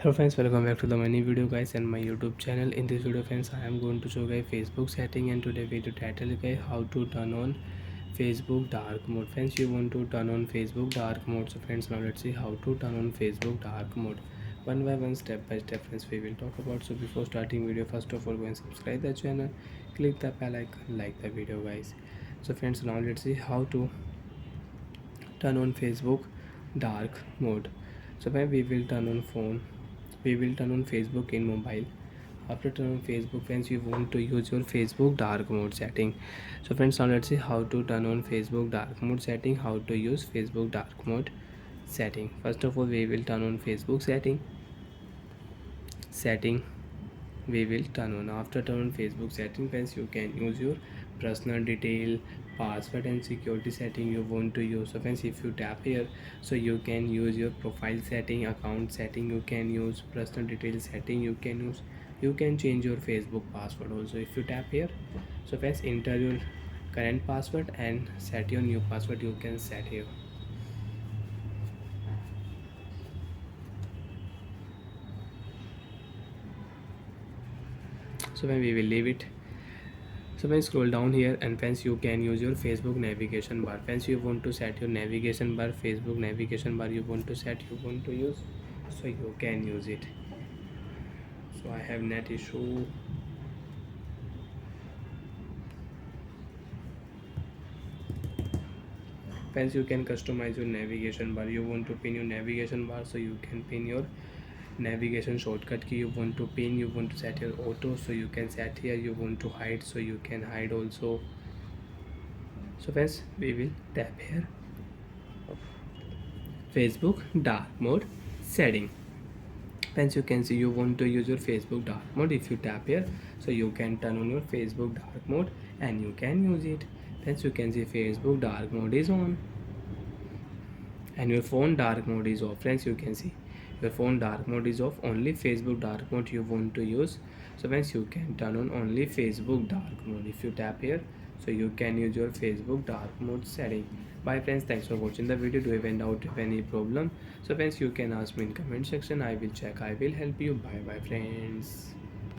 Hello friends, welcome back to the mini video guys and my YouTube channel. In this video friends, I am going to show guys Facebook setting, and today video title guys how to turn on Facebook dark mode. Friends, you want to turn on Facebook dark mode. So friends, now let's see how to turn on Facebook dark mode. One by one, step by step friends, we will talk about. So before starting video, first of all go and subscribe the channel, click the bell icon, like the video guys. So friends, now let's see how to turn on Facebook dark mode. So when we will turn on phone, we will turn on Facebook in mobile. After turn on Facebook friends, you want to use your Facebook dark mode setting. So friends, now let's see how to turn on Facebook dark mode setting, how to use Facebook dark mode setting. First of all, we will turn on Facebook setting we will turn on. After turn on Facebook setting friends, you can use your personal detail, password and security setting you want to use. So friends, if you tap here, so you can use your profile setting, account setting, you can use personal detail setting, you can change your Facebook password also if you tap here. So friends, enter your current password and set your new password you can set here. So when we will leave it, so when scroll down here and friends, you can use your Facebook navigation bar. Friends, you want to set your navigation bar, Facebook navigation bar you want to set, you want to use, so you can use it. So I have net issue. Friends, you can customize your navigation bar. You want to pin your navigation bar, so you can pin your navigation shortcut key you want to pin. You want to set your auto, so you can set here. You want to hide, so you can hide also. So friends, we will tap here Facebook dark mode setting. Friends, you can see you want to use your Facebook dark mode. If you tap here, so you can turn on your Facebook dark mode and you can use it. Friends, you can see Facebook dark mode is on and your phone dark mode is off. Friends, you can see your phone dark mode is off, only Facebook dark mode you want to use. So friends, you can turn on only Facebook dark mode. If you tap here, so you can use your Facebook dark mode setting. Bye friends, thanks for watching the video. Do you have any doubt, if any problem, so friends, you can ask me in comment section. I will check, I will help you. Bye bye friends.